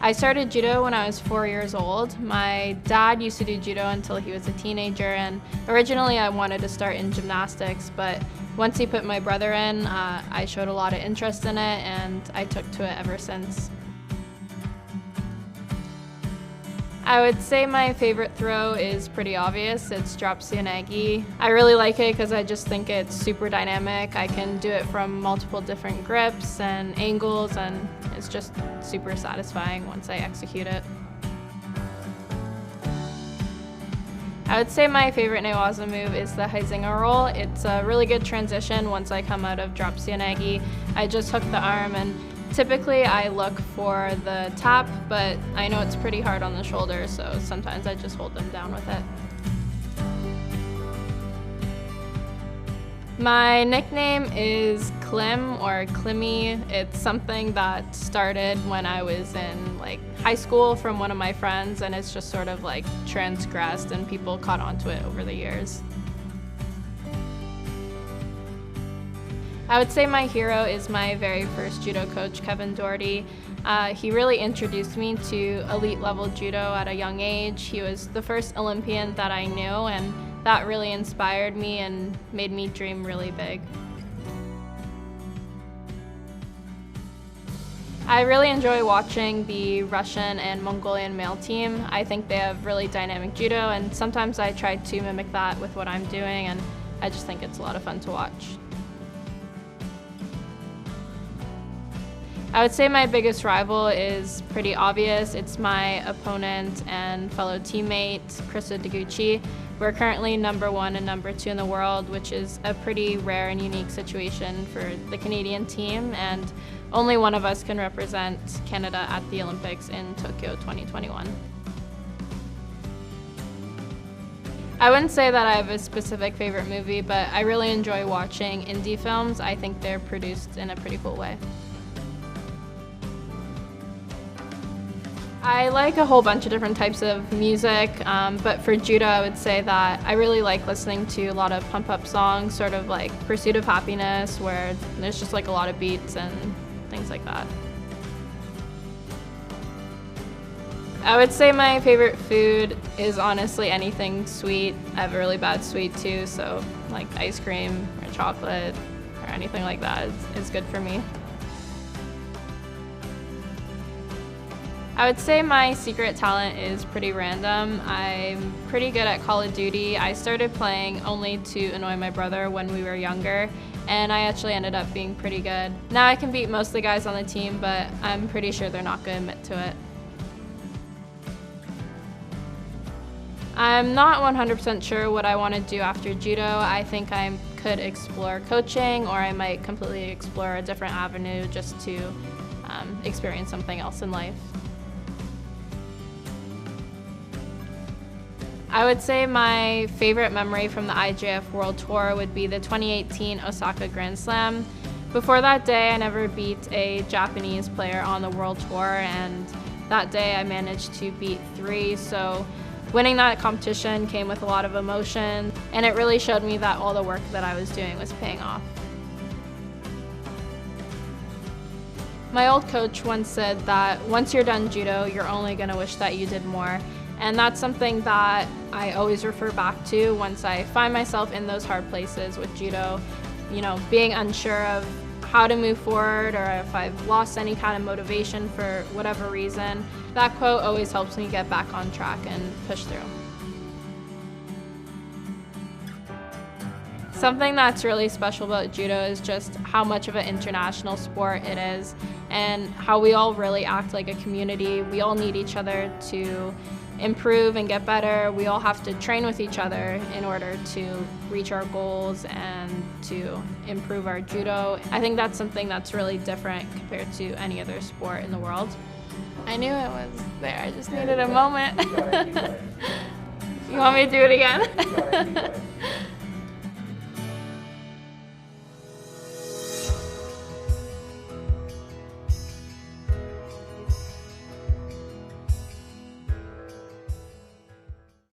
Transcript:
I started judo when I was 4 years old. My dad used to do judo until he was a teenager, and originally I wanted to start in gymnastics, but once he put my brother in, I showed a lot of interest in it, and I took to it ever since. I would say my favorite throw is pretty obvious. It's drop-seoi-nage. I really like it because I just think it's super dynamic. I can do it from multiple different grips and angles, and it's just super satisfying once I execute it. I would say my favorite newaza move is the Heisinga roll. It's a really good transition once I come out of drop-seoi-nage. I just hook the arm, and typically I look for the tap, but I know it's pretty hard on the shoulder, so sometimes I just hold them down with it. My nickname is Klim or Klimmy. It's something that started when I was in high school from one of my friends, and it's just sort of transgressed and people caught onto it over the years. I would say my hero is my very first judo coach, Kevin Doherty. He really introduced me to elite level judo at a young age. He was the first Olympian that I knew, and that really inspired me and made me dream really big. I really enjoy watching the Russian and Mongolian male team. I think they have really dynamic judo, and sometimes I try to mimic that with what I'm doing, and I just think it's a lot of fun to watch. I would say my biggest rival is pretty obvious. It's my opponent and fellow teammate, Krista Deguchi. We're currently #1 and #2 in the world, which is a pretty rare and unique situation for the Canadian team, and only one of us can represent Canada at the Olympics in Tokyo 2021. I wouldn't say that I have a specific favorite movie, but I really enjoy watching indie films. I think they're produced in a pretty cool way. I like a whole bunch of different types of music, but for judo I would say that I really like listening to a lot of pump-up songs, sort of like Pursuit of Happiness, where there's just a lot of beats and things like that. I would say my favorite food is honestly anything sweet. I have a really bad sweet tooth, so ice cream or chocolate or anything like that is good for me. I would say my secret talent is pretty random. I'm pretty good at Call of Duty. I started playing only to annoy my brother when we were younger, and I actually ended up being pretty good. Now I can beat most of the guys on the team, but I'm pretty sure they're not going to admit to it. I'm not 100% sure what I want to do after judo. I think I could explore coaching, or I might completely explore a different avenue just to experience something else in life. I would say my favorite memory from the IJF World Tour would be the 2018 Osaka Grand Slam. Before that day, I never beat a Japanese player on the World Tour, and that day I managed to beat 3, so winning that competition came with a lot of emotion, and it really showed me that all the work that I was doing was paying off. My old coach once said that once you're done judo, you're only going to wish that you did more. And that's something that I always refer back to once I find myself in those hard places with judo, being unsure of how to move forward, or if I've lost any kind of motivation for whatever reason. That quote always helps me get back on track and push through. Something that's really special about judo is just how much of an international sport it is, and how we all really act like a community. We all need each other to improve and get better. We all have to train with each other in order to reach our goals and to improve our judo. I think that's something that's really different compared to any other sport in the world. I knew it was there, I just needed a moment. You want me to do it again?